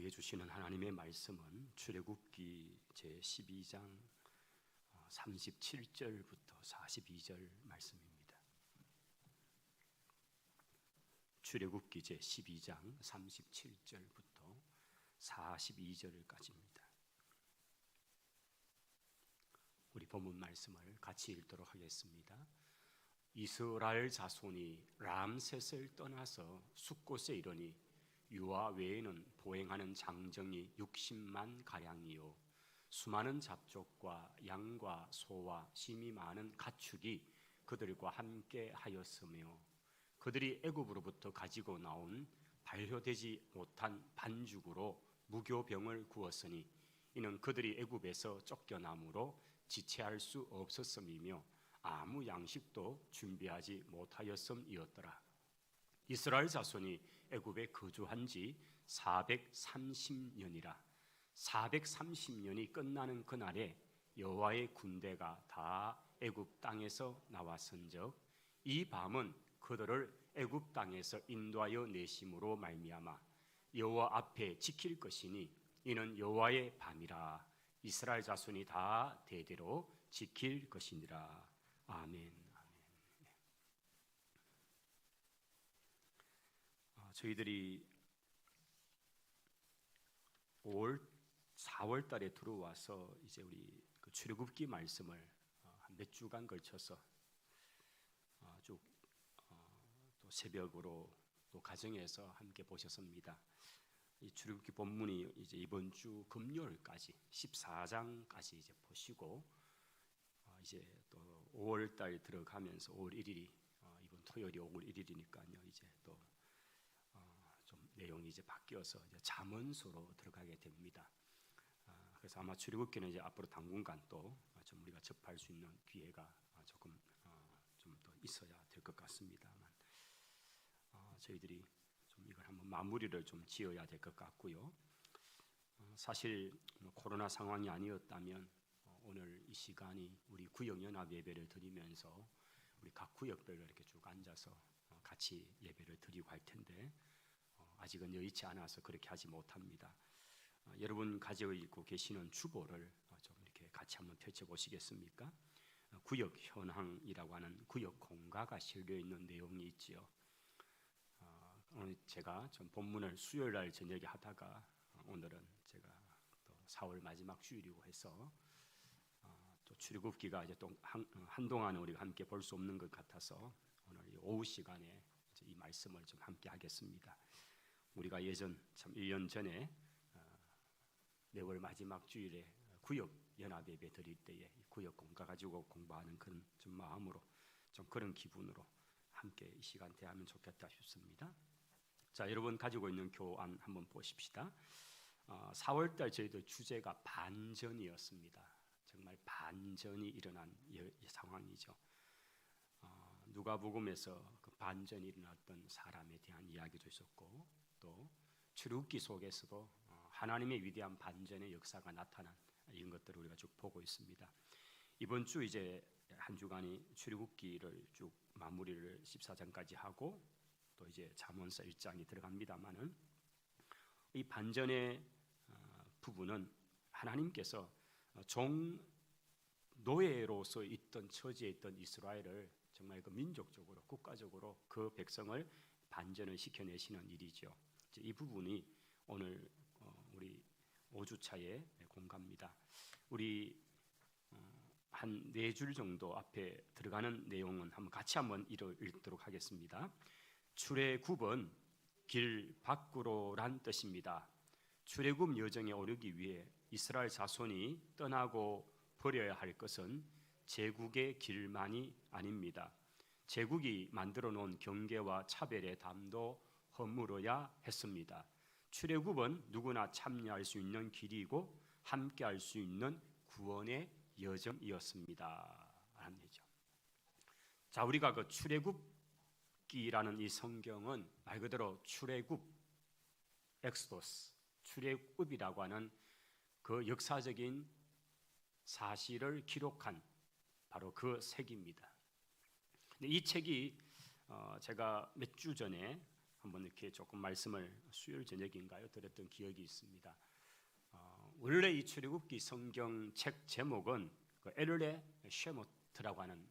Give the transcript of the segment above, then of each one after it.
우리에게 주시는 하나님의 말씀은 출애굽기 제12장 37절부터 42절 말씀입니다. 출애굽기 제12장 37절부터 42절까지입니다. 우리 본문 말씀을 같이 읽도록 하겠습니다. 이스라엘 자손이 람셋을 떠나서 숫곳에 이르니 유아 외에는 보행하는 장정이 60만 가량이요 수많은 잡족과 양과 소와 심이 많은 가축이 그들과 함께 하였으며 그들이 애굽으로부터 가지고 나온 발효되지 못한 반죽으로 무교병을 구웠으니 이는 그들이 애굽에서 쫓겨남으로 지체할 수 없었음이며 아무 양식도 준비하지 못하였음이었더라. 이스라엘 자손이 애굽에 거주한 지 430년이라 430년이 끝나는 그날에 여호와의 군대가 다 애굽 땅에서 나왔은즉 이 밤은 그들을 애굽 땅에서 인도하여 내심으로 말미암아 여호와 앞에 지킬 것이니 이는 여호와의 밤이라. 이스라엘 자손이 다 대대로 지킬 것이니라. 아멘. 저희들이 4월 달에 들어와서 이제 우리 그 출애굽기 말씀을 몇 주간 걸쳐서 쭉 또 새벽으로 또 가정에서 함께 보셨습니다. 이 출애굽기 본문이 이제 이번 주 금요일까지 14장까지 이제 보시고 이제 또 5월 달 들어가면서 5월 1일이 이번 토요일이 5월 1일이니까요. 이제 또 좀 내용이 이제 바뀌어서 이제 잠언서로 들어가게 됩니다. 그래서 아마 출애굽기는 이제 앞으로 당분간 또 좀 우리가 접할 수 있는 기회가 조금 좀 더 있어야 될 것 같습니다만 저희들이 좀 이걸 한번 마무리를 좀 지어야 될 것 같고요. 사실 코로나 상황이 아니었다면 오늘 이 시간이 우리 구역 연합 예배를 드리면서 우리 각 구역별로 이렇게 쭉 앉아서 같이 예배를 드리고 할 텐데 아직은 여의치 않아서 그렇게 하지 못합니다. 여러분 가지고 계시는 주보를 좀 이렇게 같이 한번 펼쳐 보시겠습니까? 구역 현황이라고 하는 구역 공가가 실려 있는 내용이 있지요. 오늘 제가 좀 본문을 수요일 날 저녁에 하다가 오늘은 제가 또 4월 마지막 주일이고 해서 또 출애굽기가 이제 또 한동안은 우리가 함께 볼 수 없는 것 같아서 오늘 이 오후 시간에 이 말씀을 좀 함께 하겠습니다. 우리가 예전 참 1년 전에 매월 마지막 주일에 구역 연합 예배 드릴 때에 구역 공가 가지고 공부하는 그런 좀 마음으로 좀 그런 기분으로 함께 이 시간 대하면 좋겠다 싶습니다. 자, 여러분 가지고 있는 교안 한번 보십시다. 4월 달 저희들 주제가 반전이었습니다. 정말 반전이 일어난 상황이죠. 누가복음에서 그 반전이 일어났던 사람에 대한 이야기도 있었고 또 출애굽기 속에서도 하나님의 위대한 반전의 역사가 나타난 이런 것들을 우리가 쭉 보고 있습니다. 이번 주 이제 한 주간이 출애굽기를 쭉 마무리를 14장까지 하고 또 이제 잠언서 1장이 들어갑니다만은 이 반전의 부분은 하나님께서 노예로서 있던 처지에 있던 이스라엘을 정말 그 민족적으로 국가적으로 그 백성을 반전을 시켜내시는 일이죠. 이 부분이 오늘 우리 5주차의 공가입니다. 우리 한 4줄 정도 앞에 들어가는 내용은 같이 한번 읽도록 하겠습니다. 출애굽은 길 밖으로란 뜻입니다. 출애굽 여정에 오르기 위해 이스라엘 자손이 떠나고 버려야 할 것은 제국의 길만이 아닙니다. 제국이 만들어 놓은 경계와 차별의 담도 허물어야 했습니다. 출애굽은 누구나 참여할 수 있는 길이고 함께할 수 있는 구원의 여정이었습니다. 라는 얘기죠. 자, 우리가 그 출애굽기라는 이 성경은 말 그대로 출애굽, 엑소더스, 출애굽이라고 하는 그 역사적인 사실을 기록한 바로 그 책입니다. 이 책이 제가 몇 주 전에 한번 이렇게 조금 말씀을 수요일 저녁인가요 들었던 기억이 있습니다. 원래 이 출애굽기 성경책 제목은 그 에르레 쉐모트라고 하는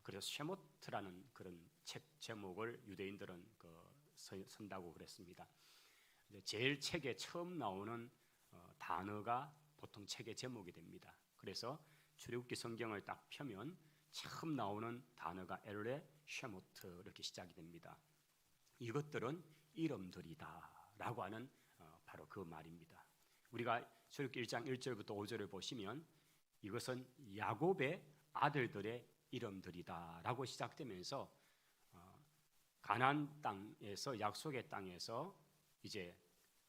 그래서 쉐모트라는 그런 책 제목을 유대인들은 선다고 그랬습니다. 제일 책에 처음 나오는 단어가 보통 책의 제목이 됩니다. 그래서 출애굽기 성경을 딱 펴면 처음 나오는 단어가 에르레 쉐모트 이렇게 시작이 됩니다. 이것들은 이름들이다라고 하는 바로 그 말입니다. 우리가 출애굽기 1장 1절부터 5절을 보시면 이것은 야곱의 아들들의 이름들이다라고 시작되면서 가나안 땅에서 약속의 땅에서 이제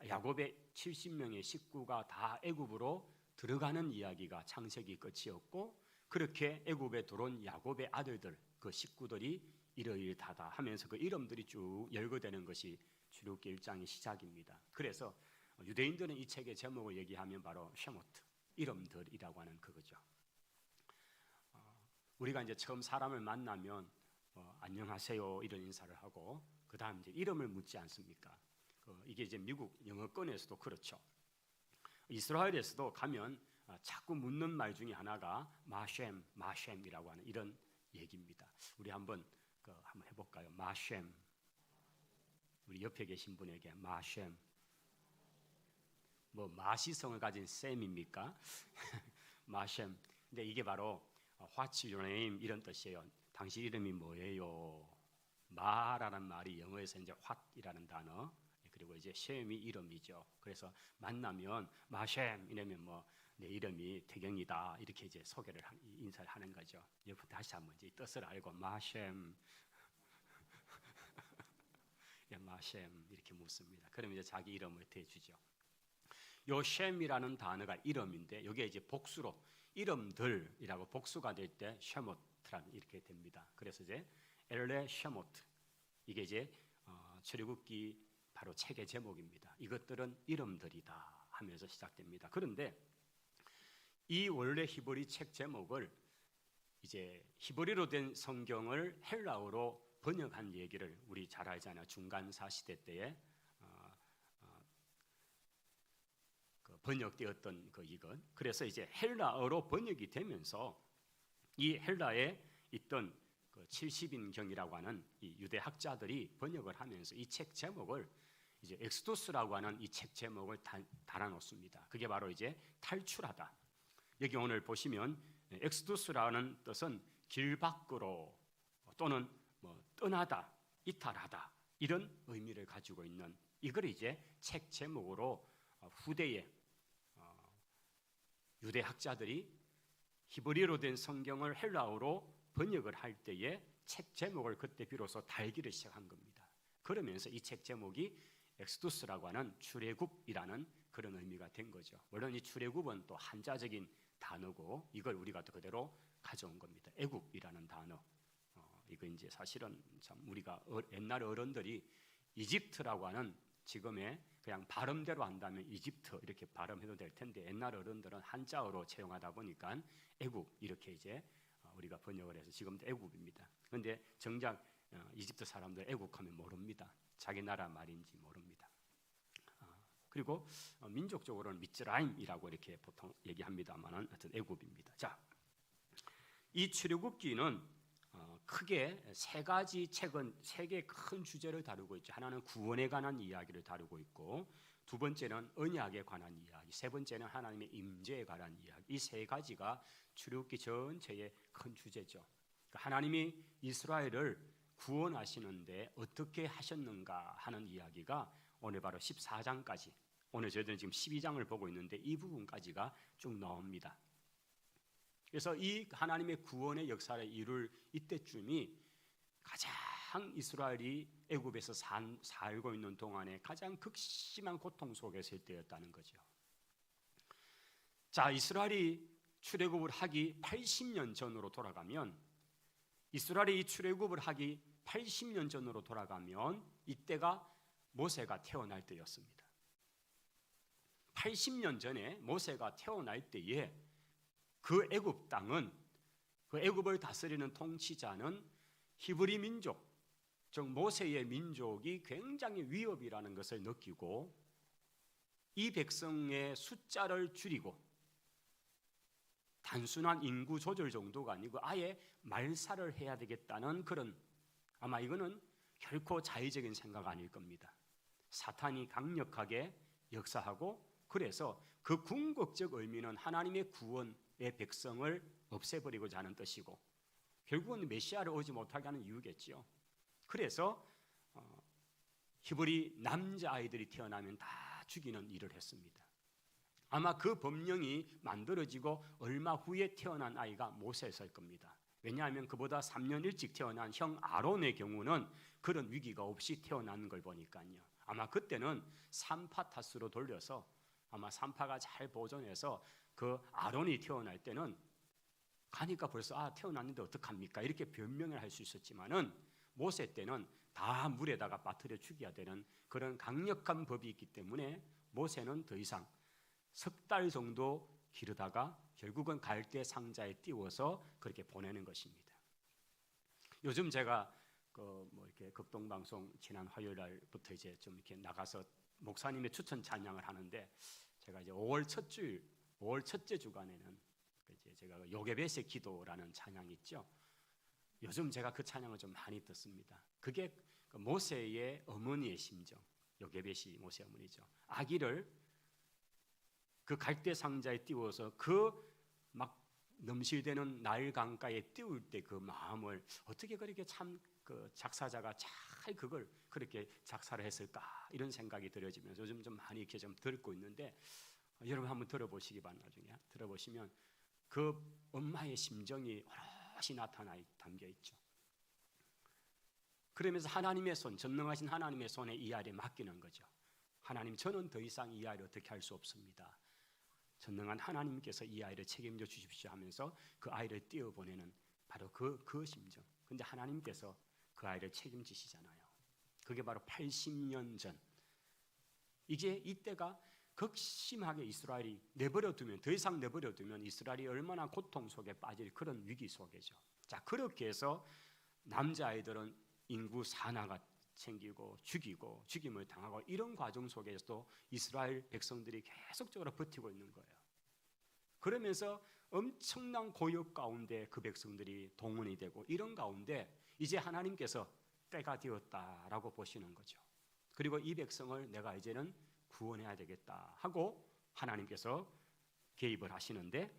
야곱의 70명의 식구가 다 애굽으로 들어가는 이야기가 창세기 끝이었고 그렇게 애굽에 들어온 야곱의 아들들 그 식구들이 이러이러하다 하면서 그 이름들이 쭉 열거되는 것이 출애굽기 1장의 시작입니다. 그래서 유대인들은 이 책의 제목을 얘기하면 바로 쉐모트 이름들이라고 하는 그거죠. 우리가 이제 처음 사람을 만나면 안녕하세요 이런 인사를 하고 그 다음 이제 이름을 묻지 않습니까? 이게 이제 미국 영어권에서도 그렇죠. 이스라엘에서도 가면 자꾸 묻는 말 중에 하나가 마셴이라고 하는 이런 얘기입니다. 우리 한번 해볼까요? 마셴. 우리 옆에 계신 분에게 마셴. 뭐 마시성을 가진 쌤입니까? 마셴. 근데 이게 바로 What's your name 이런 뜻이에요. 당신 이름이 뭐예요? 마라는 말이 영어에서 이제 what이라는 단어 그리고 이제 셴이 이름이죠. 그래서 만나면 마셴 이러면 뭐 내 이름이 태경이다 이렇게 이제 소개를 인사를 하는 거죠. 옆에 다시 한번 이제 뜻을 알고 마셴, 예, 마셴 이렇게 묻습니다. 그러면 이제 자기 이름을 대주죠. 요 셴이라는 단어가 이름인데 여기에 이제 복수로 이름들이라고 복수가 될 때 쉐모트란 이렇게 됩니다. 그래서 이제 엘레 쉐모트 이게 이제 출애굽기 바로 책의 제목입니다. 이것들은 이름들이다 하면서 시작됩니다. 그런데 이 원래 히브리 책 제목을 이제 히브리로 된 성경을 헬라어로 번역한 얘기를 우리 잘 알잖아요. 중간사 시대 때에 번역되었던 이것. 그래서 이제 헬라어로 번역이 되면서 이 헬라에 있던 70인경이라고 하는 이 유대 학자들이 번역을 하면서 이 책 제목을 이제 엑스도스라고 하는 이 책 제목을 달아놓습니다. 그게 바로 이제 탈출하다. 여기 오늘 보시면 엑스도스라는 뜻은 길 밖으로 또는 뭐 떠나다, 이탈하다 이런 의미를 가지고 있는 이걸 이제 책 제목으로 후대에 유대 학자들이 히브리어로 된 성경을 헬라어로 번역을 할 때에 책 제목을 그때 비로소 달기를 시작한 겁니다. 그러면서 이 책 제목이 엑스도스라고 하는 출애굽이라는 그런 의미가 된 거죠. 물론 이 출애굽은 또 한자적인 단어고 이걸 우리가 또 그대로 가져온 겁니다. 애굽이라는 단어. 이거 이제 사실은 참 우리가 옛날 어른들이 이집트라고 하는 지금의 그냥 발음대로 한다면 이집트 이렇게 발음해도 될 텐데 옛날 어른들은 한자어로 채용하다 보니까 애굽 이렇게 이제 우리가 번역을 해서 지금도 애굽입니다. 그런데 정작 이집트 사람들 애국하면 모릅니다. 자기 나라 말인지 모릅니다. 그리고 민족적으로는 미츠라임이라고 이렇게 보통 얘기합니다만은 하여튼 애굽입니다. 자, 이 출애굽기는 크게 세 가지 책은 세 개 큰 주제를 다루고 있죠. 하나는 구원에 관한 이야기를 다루고 있고, 두 번째는 언약에 관한 이야기, 세 번째는 하나님의 임재에 관한 이야기. 이 세 가지가 출애굽기 전체의 큰 주제죠. 하나님이 이스라엘을 구원하시는데 어떻게 하셨는가 하는 이야기가 오늘 바로 14장까지, 오늘 저희들은 지금 12장을 보고 있는데 이 부분까지가 쭉 나옵니다. 그래서 이 하나님의 구원의 역사를 이룰 이때쯤이 가장 이스라엘이 애굽에서 살고 있는 동안에 가장 극심한 고통 속에 있을 때였다는 거죠. 자, 이스라엘이 출애굽을 하기 80년 전으로 돌아가면, 이스라엘이 이 출애굽을 하기 80년 전으로 돌아가면 이때가 모세가 태어날 때였습니다. 80년 전에 모세가 태어날 때에 그 애굽 땅은, 그 애굽을 다스리는 통치자는 히브리 민족, 즉 모세의 민족이 굉장히 위협이라는 것을 느끼고 이 백성의 숫자를 줄이고 단순한 인구 조절 정도가 아니고 아예 말살을 해야 되겠다는 그런, 아마 이거는 결코 자의적인 생각 아닐 겁니다. 사탄이 강력하게 역사하고, 그래서 그 궁극적 의미는 하나님의 구원의 백성을 없애버리고자 하는 뜻이고 결국은 메시아를 오지 못하게 하는 이유겠죠. 그래서 히브리 남자아이들이 태어나면 다 죽이는 일을 했습니다. 아마 그 법령이 만들어지고 얼마 후에 태어난 아이가 모세였을 겁니다. 왜냐하면 그보다 3년 일찍 태어난 형 아론의 경우는 그런 위기가 없이 태어난 걸 보니까요. 아마 그때는 산파 탓으로 돌려서, 아마 산파가 잘 보존해서 그 아론이 태어날 때는 가니까 벌써 태어났는데 어떡합니까? 이렇게 변명을 할 수 있었지만은 모세 때는 다 물에다가 빠뜨려 죽여야 되는 그런 강력한 법이 있기 때문에 모세는 더 이상 석 달 정도 기르다가 결국은 갈대 상자에 띄워서 그렇게 보내는 것입니다. 요즘 제가 이렇게 극동 방송 지난 화요일 날부터 이제 좀 이렇게 나가서 목사님의 추천 찬양을 하는데, 제가 이제 5월 첫째 주간에는 이제 제가 요게벳의 기도라는 찬양이 있죠. 요즘 제가 그 찬양을 좀 많이 듣습니다. 그게 모세의 어머니의 심정, 요게벳이 모세 어머니죠. 아기를 그 갈대 상자에 띄워서 그 막 넘실대는 나일 강가에 띄울 때 그 마음을 어떻게 그렇게 참 그 작사자가 잘 그걸 그렇게 작사를 했을까, 이런 생각이 들어지면서 요즘 좀 많이 이렇게 좀 듣고 있는데, 여러분 한번 들어보시기 바랍니다. 나중에 들어보시면 그 엄마의 심정이 오롯이 담겨 있죠. 그러면서 하나님의 손, 전능하신 하나님의 손에 이 아이를 맡기는 거죠. 하나님, 저는 더 이상 이 아이를 어떻게 할 수 없습니다. 전능한 하나님께서 이 아이를 책임져 주십시오 하면서 그 아이를 띄워보내는 바로 그 심정. 근데 하나님께서 그 아이를 책임지시잖아요. 그게 바로 80년 전. 이제 이때가 극심하게 이스라엘이 더 이상 내버려두면 이스라엘이 얼마나 고통 속에 빠질 그런 위기 속이죠. 자, 그렇게 해서 남자아이들은 인구 산화가 챙기고 죽임을 당하고, 이런 과정 속에서도 이스라엘 백성들이 계속적으로 버티고 있는 거예요. 그러면서 엄청난 고역 가운데 그 백성들이 동원이 되고, 이런 가운데 이제 하나님께서 때가 되었다라고 보시는 거죠. 그리고 이 백성을 내가 이제는 구원해야 되겠다 하고 하나님께서 개입을 하시는데,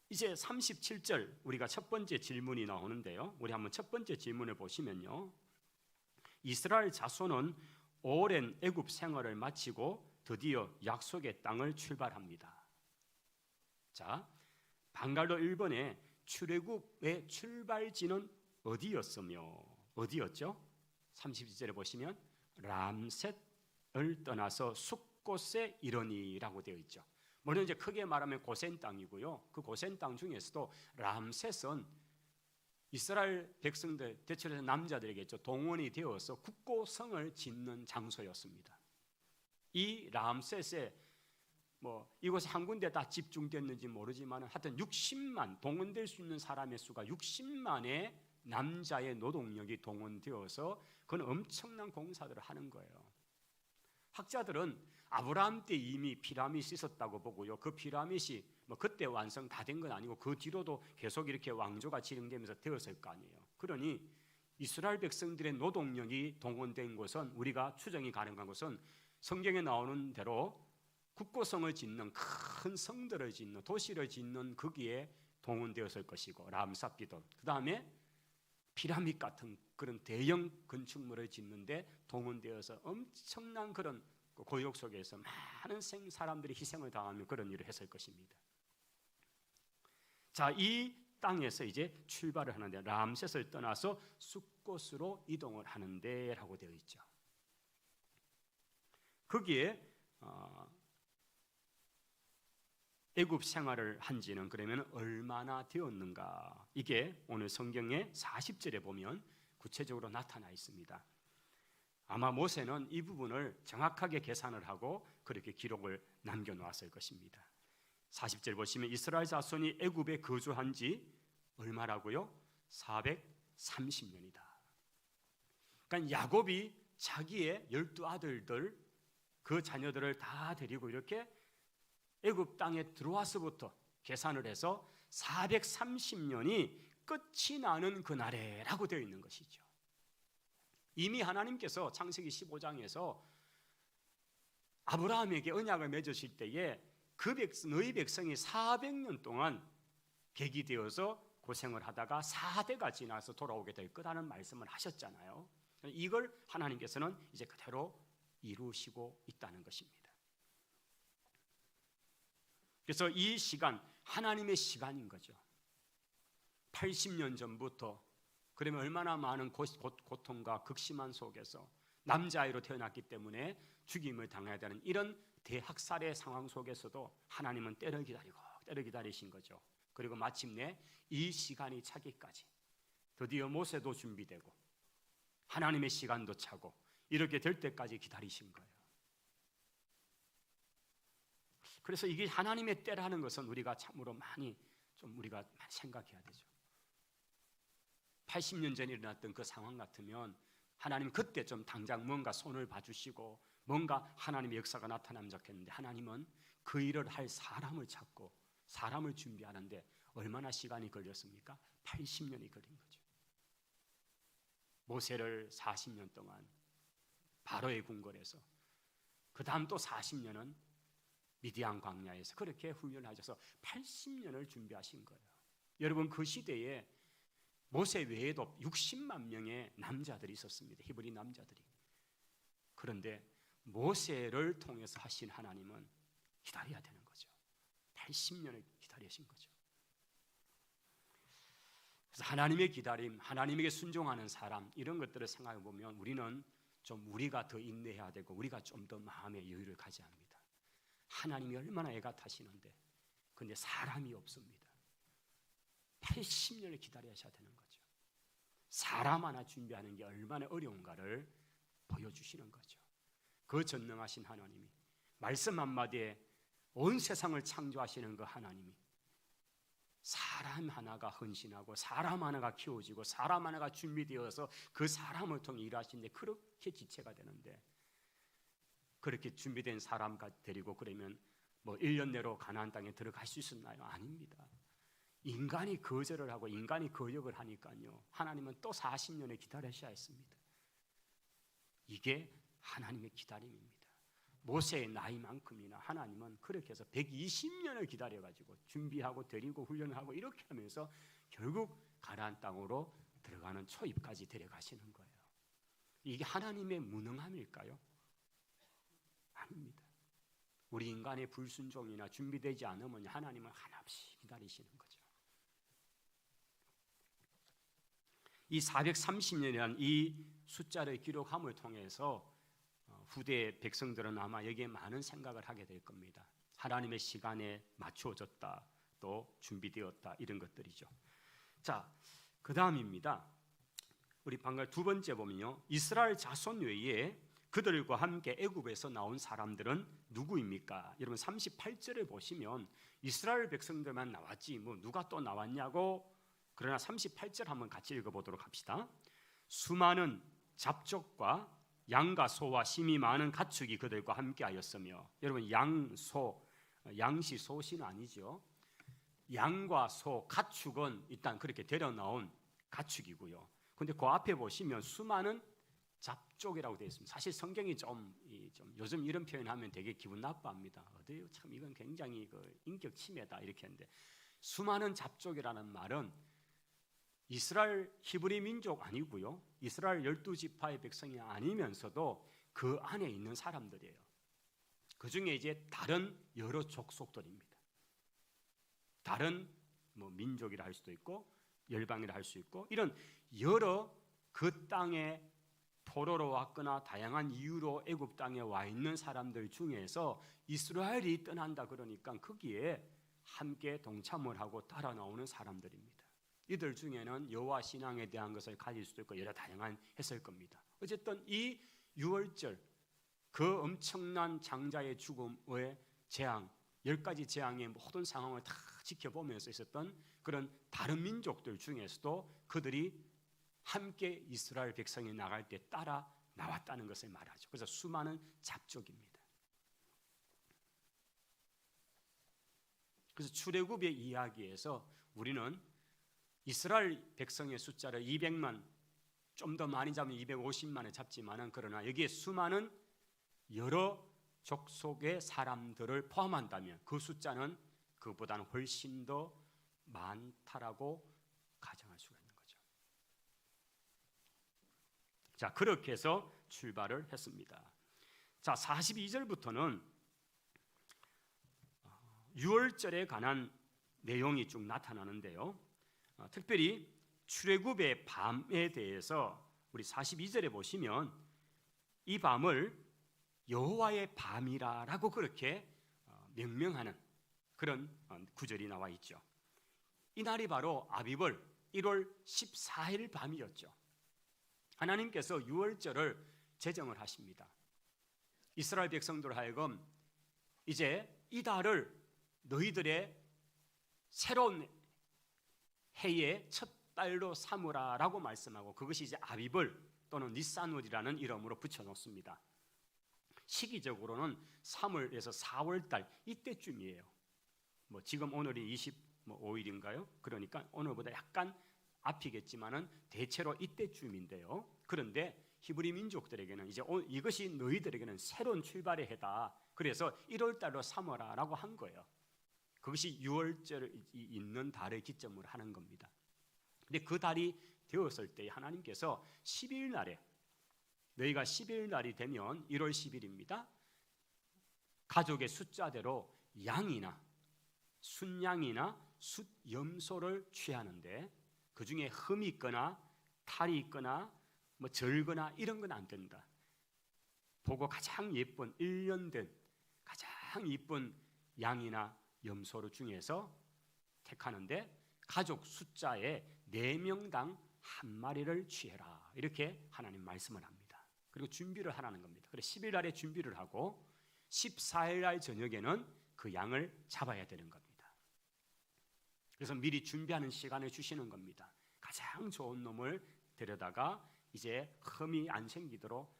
이제 37절 우리가 첫 번째 질문이 나오는데요. 우리 한번 첫 번째 질문을 보시면요. 이스라엘 자손은 오랜 애굽 생활을 마치고 드디어 약속의 땅을 출발합니다. 자, 방갈로 1번에 출애굽의 출발지는 어디였죠? 32절에 보시면 람셋을 떠나서 숫곳에 이르니라고 되어 있죠. 물론 이제 크게 말하면 고센 땅이고요. 그 고센 땅 중에서도 람셋은 이스라엘 백성들, 대체로 남자들에게죠, 동원이 되어서 국고성을 짓는 장소였습니다. 이 람셋에 이곳에 한 군데 다 집중됐는지 모르지만 하여튼 60만, 동원될 수 있는 사람의 수가 60만의 남자의 노동력이 동원되어서 그건 엄청난 공사들을 하는 거예요. 학자들은 아브라함 때 이미 피라밋이 있었다고 보고요. 그 피라밋이 그때 완성 다 된 건 아니고 그 뒤로도 계속 이렇게 왕조가 진행되면서 되었을 거 아니에요. 그러니 이스라엘 백성들의 노동력이 동원된 곳은, 우리가 추정이 가능한 곳은 성경에 나오는 대로 국고성을 짓는, 큰 성들을 짓는, 도시를 짓는 거기에 동원되었을 것이고, 람사피돈, 그 다음에 피라밋 같은 그런 대형 건축물을 짓는데 동원되어서 엄청난 그런 고역 속에서 많은 사람들이 희생을 당하며 그런 일을 했을 것입니다. 자, 이 땅에서 이제 출발을 하는데, 람셋을 떠나서 숫곳으로 이동을 하는데 라고 되어 있죠. 거기에 애굽 생활을 한 지는 그러면 얼마나 되었는가? 이게 오늘 성경의 40절에 보면 구체적으로 나타나 있습니다. 아마 모세는 이 부분을 정확하게 계산을 하고 그렇게 기록을 남겨놓았을 것입니다. 40절 보시면 이스라엘 자손이 애굽에 거주한 지 얼마라고요? 430년이다. 그러니까 야곱이 자기의 12아들들 그 자녀들을 다 데리고 이렇게 애굽 땅에 들어와서부터 계산을 해서 430년이 끝이 나는 그날에라고 되어 있는 것이죠. 이미 하나님께서 창세기 15장에서 아브라함에게 언약을 맺으실 때에 너희 백성이 400년 동안 객이 되어서 고생을 하다가 4대가 지나서 돌아오게 될 거라는 말씀을 하셨잖아요. 이걸 하나님께서는 이제 그대로 이루시고 있다는 것입니다. 그래서 이 시간, 하나님의 시간인 거죠. 80년 전부터, 그러면 얼마나 많은 고통과 극심한 속에서 남자아이로 태어났기 때문에 죽임을 당해야 되는 이런 대학살의 상황 속에서도 하나님은 때를 기다리신 거죠. 그리고 마침내 이 시간이 차기까지 드디어 모세도 준비되고 하나님의 시간도 차고 이렇게 될 때까지 기다리신 거예요. 그래서 이게 하나님의 때라는 것은 우리가 참으로 많이 생각해야 되죠. 80년 전에 일어났던 그 상황 같으면 하나님 그때 좀 당장 뭔가 손을 봐주시고 뭔가 하나님의 역사가 나타나면 좋겠는데, 하나님은 그 일을 할 사람을 찾고 사람을 준비하는데 얼마나 시간이 걸렸습니까? 80년이 걸린 거죠. 모세를 40년 동안 바로의 궁궐에서, 그 다음 또 40년은 미디안 광야에서 그렇게 훈련하셔서 80년을 준비하신 거예요. 여러분, 그 시대에 모세 외에도 60만 명의 남자들이 있었습니다. 히브리 남자들이. 그런데 모세를 통해서 하신 하나님은 기다려야 되는 거죠. 80년을 기다리신 거죠. 그래서 하나님의 기다림, 하나님에게 순종하는 사람, 이런 것들을 생각해 보면 우리는 좀 우리가 더 인내해야 되고 우리가 좀 더 마음의 여유를 가져야 합니다. 하나님이 얼마나 애가 타시는데, 근데 사람이 없습니다. 80년을 기다려야 되는 거죠. 사람 하나 준비하는 게 얼마나 어려운가를 보여주시는 거죠. 그 전능하신 하나님이, 말씀 한마디에 온 세상을 창조하시는 그 하나님이 사람 하나가 헌신하고 사람 하나가 키워지고 사람 하나가 준비되어서 그 사람을 통해 일하시는데 그렇게 지체가 되는데, 그렇게 준비된 사람 데리고 그러면 뭐 1년 내로 가나안 땅에 들어갈 수 있었나요? 아닙니다. 인간이 거절을 하고 인간이 거역을 하니까요, 하나님은 또 40년을 기다리셔야 했습니다. 이게 하나님의 기다림입니다. 모세의 나이만큼이나 하나님은 그렇게 해서 120년을 기다려가지고 준비하고 데리고 훈련하고 이렇게 하면서 결국 가나안 땅으로 들어가는 초입까지 데려가시는 거예요. 이게 하나님의 무능함일까요? 아닙니다. 우리 인간의 불순종이나 준비되지 않으면 하나님은 한없이 기다리시는 거죠. 이 430년이라는 이 숫자를 기록함을 통해서 후대 백성들은 아마 여기에 많은 생각을 하게 될 겁니다. 하나님의 시간에 맞춰졌다, 또 준비되었다, 이런 것들이죠. 자, 그 다음입니다. 우리 방금 두 번째 보면요, 이스라엘 자손 외에 그들과 함께 애굽에서 나온 사람들은 누구입니까? 여러분 38절을 보시면 이스라엘 백성들만 나왔지 뭐 누가 또 나왔냐고. 그러나 38절 한번 같이 읽어보도록 합시다. 수많은 잡족과 양과 소와 심이 많은 가축이 그들과 함께하였으며, 여러분 양시 소시는 아니죠. 양과 소, 가축은 일단 그렇게 데려 나온 가축이고요. 근데 그 앞에 보시면 수많은 잡족이라고 되어 있습니다. 사실 성경이 좀 요즘 이런 표현하면 되게 기분 나빠합니다. 어때요? 참 이건 굉장히 인격 침해다 이렇게 했는데, 수많은 잡족이라는 말은 이스라엘 히브리 민족 아니고요, 이스라엘 12지파의 백성이 아니면서도 그 안에 있는 사람들이에요. 그 중에 이제 다른 여러 족속들입니다. 다른 뭐 민족이라 할 수도 있고 열방이라 할 수 있고, 이런 여러 그 땅에 포로로 왔거나 다양한 이유로 애굽 땅에 와 있는 사람들 중에서 이스라엘이 떠난다 그러니까 거기에 함께 동참을 하고 따라 나오는 사람들입니다. 이들 중에는 여호와 신앙에 대한 것을 가질 수도 있고 여러 다양한 했을 겁니다. 어쨌든 이 6월절, 그 엄청난 장자의 죽음의 재앙, 10가지 재앙의 모든 상황을 다 지켜보면서 있었던 그런 다른 민족들 중에서도 그들이 함께 이스라엘 백성이 나갈 때 따라 나왔다는 것을 말하죠. 그래서 수많은 잡족입니다. 그래서 출애굽의 이야기에서 우리는 이스라엘 백성의 숫자를 200만, 좀 더 많이 잡으면 250만을 잡지만은, 그러나 여기에 수많은 여러 족속의 사람들을 포함한다면 그 숫자는 그보다는 훨씬 더 많다라고 가정할 수가 있는 거죠. 자, 그렇게 해서 출발을 했습니다. 자, 42절부터는 유월절에 관한 내용이 쭉 나타나는데요. 특별히 출애굽의 밤에 대해서 우리 42절에 보시면 이 밤을 여호와의 밤이라고 그렇게 명명하는 그런 구절이 나와 있죠. 이 날이 바로 아비벌 1월 14일 밤이었죠. 하나님께서 유월절을 제정을 하십니다. 이스라엘 백성들 하여금 이제 이 달을 너희들의 새로운 해의 첫 달로 삼으라라고 말씀하고, 그것이 이제 아비벌 또는 니산월이라는 이름으로 붙여놓습니다. 시기적으로는 3월에서 4월달 이때쯤이에요. 지금 오늘이 25일인가요? 그러니까 오늘보다 약간 앞이겠지만은 대체로 이때쯤인데요. 그런데 히브리 민족들에게는 이제 이것이 너희들에게는 새로운 출발의 해다. 그래서 1월달로 삼어라라고 한 거예요. 그것이 유월절이 있는 달을 기점으로 하는 겁니다. 근데 그 달이 되었을 때 하나님께서 10일 날에, 너희가 10일 날이 되면 1월 10일입니다. 가족의 숫자대로 양이나 순양이나 숫염소를 취하는데, 그 중에 흠이 있거나 탈이 있거나 절거나 이런 건 안 된다. 보고 가장 예쁜 1년 된 가장 예쁜 양이나 염소를 중에서 택하는데, 가족 숫자에 4명당 한 마리를 취해라, 이렇게 하나님 말씀을 합니다. 그리고 준비를 하라는 겁니다. 그래서 10일 날에 준비를 하고 14일 날 저녁에는 그 양을 잡아야 되는 겁니다. 그래서 미리 준비하는 시간을 주시는 겁니다. 가장 좋은 놈을 데려다가 이제 흠이 안 생기도록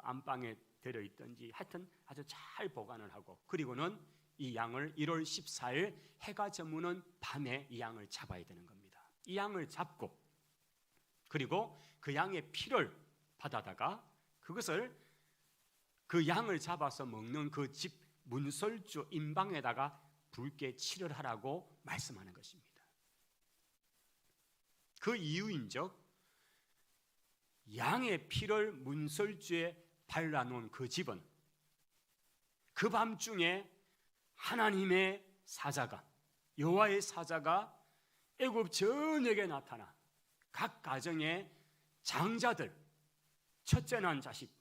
안방에 들어있든지 하여튼 아주 잘 보관을 하고, 그리고는 이 양을 1월 14일 해가 저무는 밤에 이 양을 잡아야 되는 겁니다. 이 양을 잡고, 그리고 그 양의 피를 받아다가 그것을 그 양을 잡아서 먹는 그 집 문설주 임방에다가 붉게 칠을 하라고 말씀하는 것입니다. 그 이유인즉 양의 피를 문설주에 발라놓은 그 집은 그 밤중에 하나님의 사자가, 여호와의 사자가 애굽 전역에 나타나 각 가정의 장자들, 첫째 난 자식,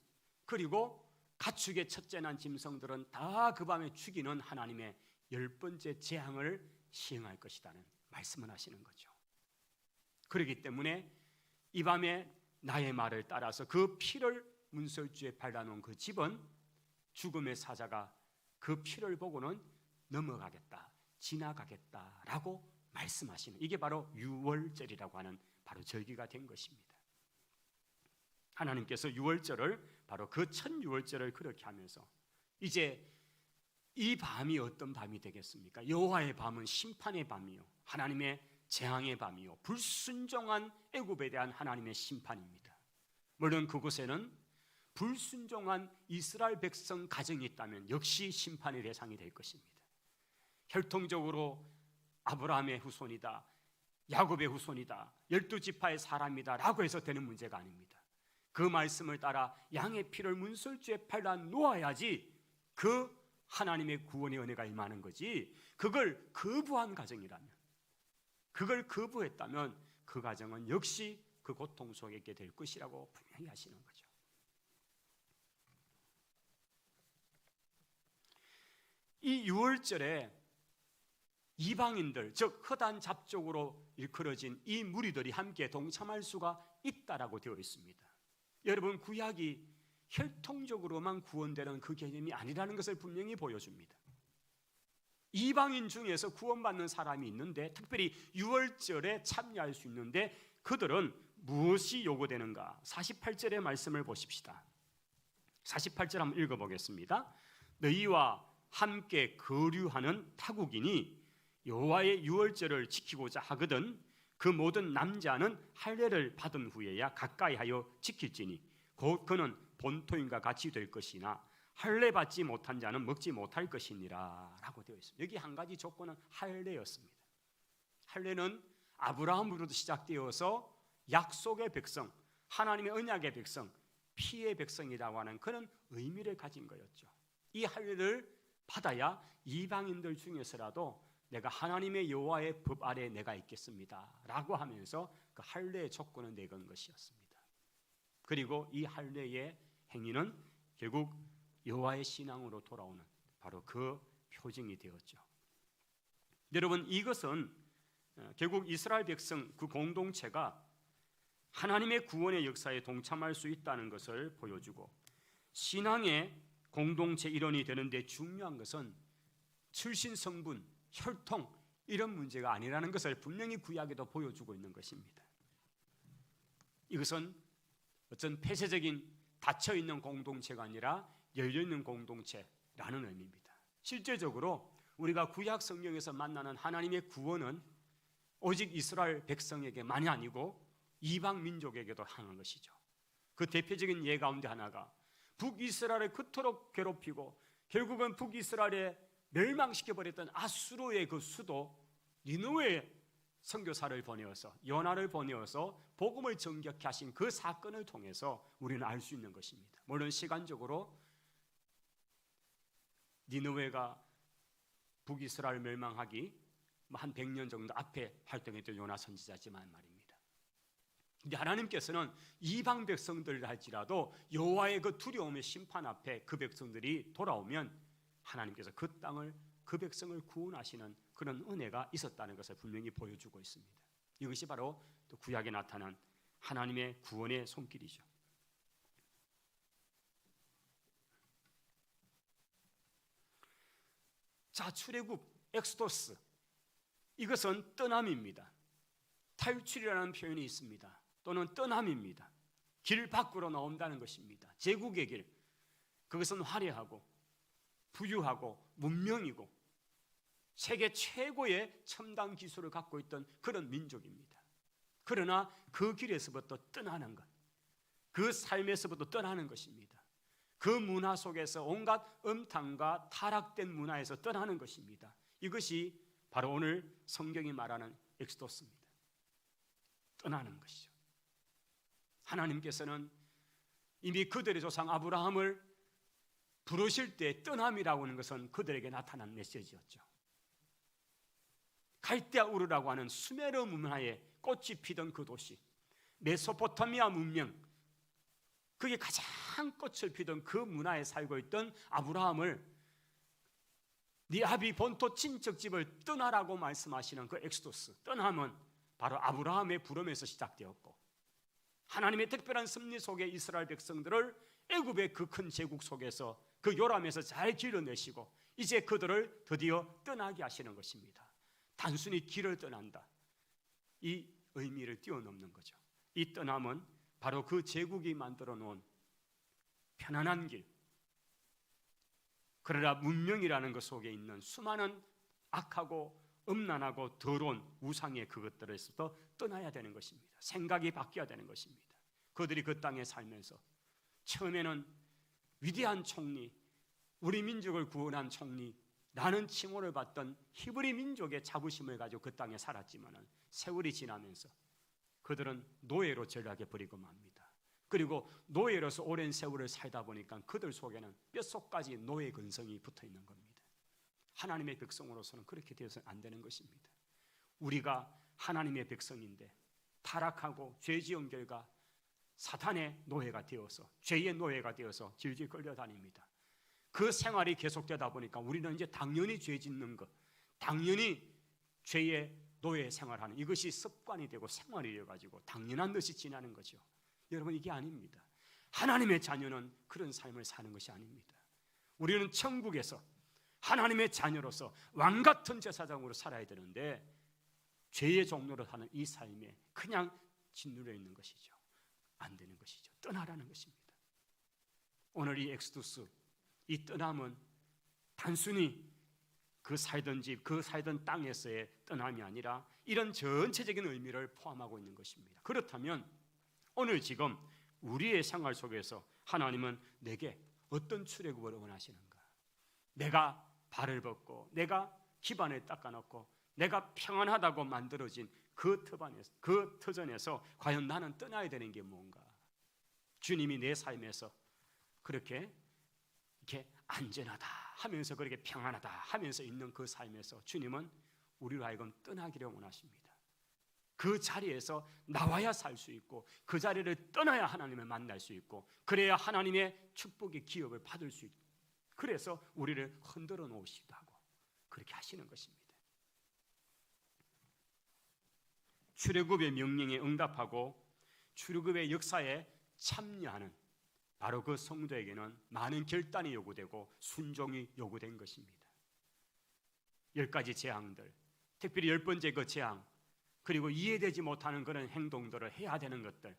그리고 가축의 첫째 난 짐승들은 다 그 밤에 죽이는 하나님의 10번째 재앙을 시행할 것이라는 말씀을 하시는 거죠. 그렇기 때문에 이 밤에 나의 말을 따라서 그 피를 문설주에 발라놓은 그 집은 죽음의 사자가 그 피를 보고는 넘어가겠다, 지나가겠다라고 말씀하시는, 이게 바로 유월절이라고 하는 바로 절기가 된 것입니다. 하나님께서 유월절을, 바로 그 첫 유월절을 그렇게 하면서 이제 이 밤이 어떤 밤이 되겠습니까? 여호와의 밤은 심판의 밤이요, 하나님의 재앙의 밤이요, 불순종한 애굽에 대한 하나님의 심판입니다. 물론 그곳에는 불순종한 이스라엘 백성 가정이 있다면 역시 심판의 대상이 될 것입니다. 혈통적으로 아브라함의 후손이다, 야곱의 후손이다, 12지파의 사람이다 라고 해서 되는 문제가 아닙니다. 그 말씀을 따라 양의 피를 문설주에 발라 놓아야지 그 하나님의 구원의 은혜가 임하는 거지, 그걸 거부한 가정이라면, 그걸 거부했다면 그 가정은 역시 그 고통 속에 있게 될 것이라고 분명히 하시는 거죠. 이 유월절에 이방인들, 즉 허단 잡족으로 일컬어진 이 무리들이 함께 동참할 수가 있다라고 되어 있습니다. 여러분, 구약이 혈통적으로만 구원되는 그 개념이 아니라는 것을 분명히 보여줍니다. 이방인 중에서 구원받는 사람이 있는데, 특별히 유월절에 참여할 수 있는데 그들은 무엇이 요구되는가? 48절의 말씀을 보십시다. 48절 한번 읽어보겠습니다. 너희와 함께 거류하는 타국인이 여호와의 유월절을 지키고자 하거든 그 모든 남자는 할례를 받은 후에야 가까이하여 지킬지니 곧 그는 본토인과 같이 될 것이나 할례 받지 못한 자는 먹지 못할 것이니라 라고 되어 있습니다. 여기 한 가지 조건은 할례였습니다. 할례는 아브라함으로부터 시작되어서 약속의 백성, 하나님의 언약의 백성, 피의 백성이라고 하는 그런 의미를 가진 거였죠. 이 할례를 받아야 이방인들 중에서라도 내가 하나님의 여호와의 법 아래 내가 있겠습니다 라고 하면서 그 할례의 조건을 내건 것이었습니다. 그리고 이 할례의 행위는 결국 여호와의 신앙으로 돌아오는 바로 그 표징이 되었죠. 여러분, 이것은 결국 이스라엘 백성 그 공동체가 하나님의 구원의 역사에 동참할 수 있다는 것을 보여주고, 신앙의 공동체 일원이 되는데 중요한 것은 출신 성분, 혈통 이런 문제가 아니라는 것을 분명히 구약에도 보여주고 있는 것입니다. 이것은 어떤 폐쇄적인 닫혀있는 공동체가 아니라 열려있는 공동체라는 의미입니다. 실제적으로 우리가 구약 성경에서 만나는 하나님의 구원은 오직 이스라엘 백성에게만이 아니고 이방 민족에게도 하는 것이죠. 그 대표적인 예 가운데 하나가 북이스라엘을 그토록 괴롭히고 결국은 북이스라엘에 멸망시켜버렸던 아수르의 그 수도 니느웨에 선교사를 보내어서, 요나를 보내어서 복음을 정결케 하신 그 사건을 통해서 우리는 알 수 있는 것입니다. 물론 시간적으로 니느웨가 북이스라엘 멸망하기 한 100년 정도 앞에 활동했던 요나 선지자지만 말입니다. 근데 하나님께서는 이방 백성들을 할지라도 여호와의 그 두려움의 심판 앞에 그 백성들이 돌아오면 하나님께서 그 땅을, 그 백성을 구원하시는 그런 은혜가 있었다는 것을 분명히 보여주고 있습니다. 이것이 바로 또 구약에 나타난 하나님의 구원의 손길이죠. 자, 출애굽, 엑소더스, 이것은 떠남입니다. 탈출이라는 표현이 있습니다. 또는 떠남입니다. 길 밖으로 나온다는 것입니다. 제국의 길, 그것은 화려하고 부유하고 문명이고 세계 최고의 첨단 기술을 갖고 있던 그런 민족입니다. 그러나 그 길에서부터 떠나는 것, 그 삶에서부터 떠나는 것입니다. 그 문화 속에서 온갖 음탕과 타락된 문화에서 떠나는 것입니다. 이것이 바로 오늘 성경이 말하는 엑소더스입니다. 떠나는 것이죠. 하나님께서는 이미 그들의 조상 아브라함을 부르실 때 떠남이라고 하는 것은 그들에게 나타난 메시지였죠. 갈대아 우르라고 하는 수메르 문화에 꽃이 피던 그 도시, 메소포타미아 문명, 그게 가장 꽃을 피던 그 문화에 살고 있던 아브라함을 네 아비 본토 친척집을 떠나라고 말씀하시는 그 엑소더스, 떠남은 바로 아브라함의 부름에서 시작되었고, 하나님의 특별한 섭리 속에 이스라엘 백성들을 애굽의 그 큰 제국 속에서 그 요람에서 잘 길러내시고 이제 그들을 드디어 떠나게 하시는 것입니다. 단순히 길을 떠난다, 이 의미를 뛰어넘는 거죠. 이 떠남은 바로 그 제국이 만들어 놓은 편안한 길, 그러나 문명이라는 것 속에 있는 수많은 악하고 음란하고 더러운 우상의 그것들에서도 떠나야 되는 것입니다. 생각이 바뀌어야 되는 것입니다. 그들이 그 땅에 살면서 처음에는 위대한 총리, 우리 민족을 구원한 총리라는 칭호를 받던 히브리 민족의 자부심을 가지고 그 땅에 살았지만 세월이 지나면서 그들은 노예로 전락해 버리고 맙니다. 그리고 노예로서 오랜 세월을 살다 보니까 그들 속에는 뼛속까지 노예 근성이 붙어 있는 겁니다. 하나님의 백성으로서는 그렇게 되어서는 안 되는 것입니다. 우리가 하나님의 백성인데 타락하고 죄 지은 결과 사탄의 노예가 되어서, 죄의 노예가 되어서 질질 끌려다닙니다. 그 생활이 계속되다 보니까 우리는 이제 당연히 죄 짓는 것, 당연히 죄의 노예 생활하는 이것이 습관이 되고 생활이 되어가지고 당연한 듯이 지나는 거죠. 여러분, 이게 아닙니다. 하나님의 자녀는 그런 삶을 사는 것이 아닙니다. 우리는 천국에서 하나님의 자녀로서 왕같은 제사장으로 살아야 되는데 죄의 종로로 사는 이 삶에 그냥 짓눌려 있는 것이죠. 안 되는 것이죠. 떠나라는 것입니다. 오늘 이 엑스두스, 이 떠남은 단순히 그 살던 집, 그 살던 땅에서의 떠남이 아니라 이런 전체적인 의미를 포함하고 있는 것입니다. 그렇다면 오늘 지금 우리의 생활 속에서 하나님은 내게 어떤 출애굽을 원하시는가? 내가 발을 벗고 내가 기반을 닦아놓고 내가 평안하다고 만들어진 그 터전에서 과연 나는 떠나야 되는 게 뭔가? 주님이 내 삶에서 그렇게 이렇게 안전하다 하면서 그렇게 평안하다 하면서 있는 그 삶에서 주님은 우리로 하여금 떠나기를 원하십니다. 그 자리에서 나와야 살 수 있고 그 자리를 떠나야 하나님을 만날 수 있고 그래야 하나님의 축복의 기업을 받을 수 있고 그래서 우리를 흔들어 놓으시기도 하고 그렇게 하시는 것입니다. 출애굽의 명령에 응답하고 출애굽의 역사에 참여하는 바로 그 성도에게는 많은 결단이 요구되고 순종이 요구된 것입니다. 10가지 재앙들, 특별히 10번째 그 재앙, 그리고 이해되지 못하는 그런 행동들을 해야 되는 것들,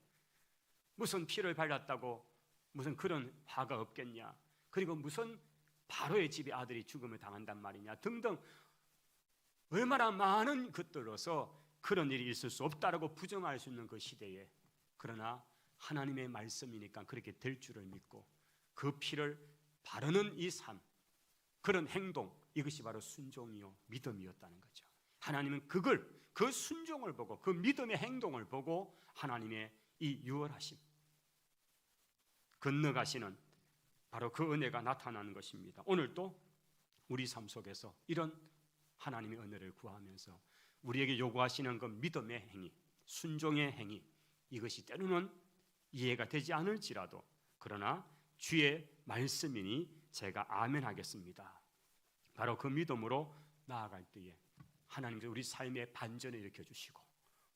무슨 피를 발랐다고 무슨 그런 화가 없겠냐, 그리고 무슨 바로의 집에 아들이 죽음을 당한단 말이냐 등등 얼마나 많은 것들로서 그런 일이 있을 수 없다라고 부정할 수 있는 그 시대에, 그러나 하나님의 말씀이니까 그렇게 될 줄을 믿고 그 피를 바르는 이 삶, 그런 행동, 이것이 바로 순종이요 믿음이었다는 거죠. 하나님은 그 순종을 보고 그 믿음의 행동을 보고 하나님의 이 유월하심, 건너가시는 바로 그 은혜가 나타나는 것입니다. 오늘도 우리 삶 속에서 이런 하나님의 은혜를 구하면서 우리에게 요구하시는 그 믿음의 행위, 순종의 행위, 이것이 때로는 이해가 되지 않을지라도 그러나 주의 말씀이니 제가 아멘 하겠습니다. 바로 그 믿음으로 나아갈 때에 하나님께서 우리 삶의 반전을 일으켜주시고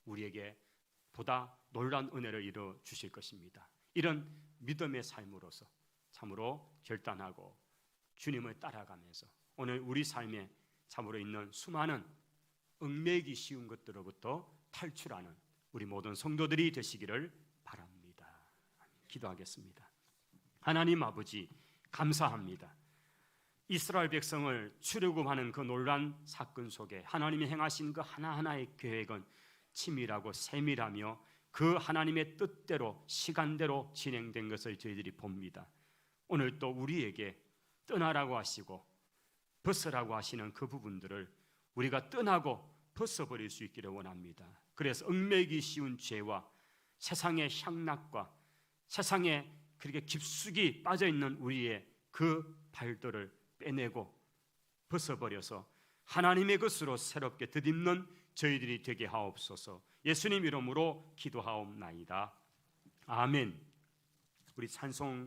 우리에게 보다 놀라운 은혜를 이루어 주실 것입니다. 이런 믿음의 삶으로서 참으로 결단하고 주님을 따라가면서 오늘 우리 삶에 참으로 있는 수많은 얽매이기 쉬운 것들로부터 탈출하는 우리 모든 성도들이 되시기를 바랍니다. 기도하겠습니다. 하나님 아버지, 감사합니다. 이스라엘 백성을 출애굽하는 그 놀란 사건 속에 하나님이 행하신 그 하나하나의 계획은 치밀하고 세밀하며 그 하나님의 뜻대로 시간대로 진행된 것을 저희들이 봅니다. 오늘 또 우리에게 떠나라고 하시고 벗으라고 하시는 그 부분들을 우리가 떠나고 벗어버릴 수 있기를 원합니다. 그래서 얽매이기 쉬운 죄와 세상의 향락과 세상에 그렇게 깊숙이 빠져있는 우리의 그 발들을 빼내고 벗어버려서 하나님의 것으로 새롭게 덧입는 저희들이 되게 하옵소서. 예수님 이름으로 기도하옵나이다. 아멘. 우리 찬송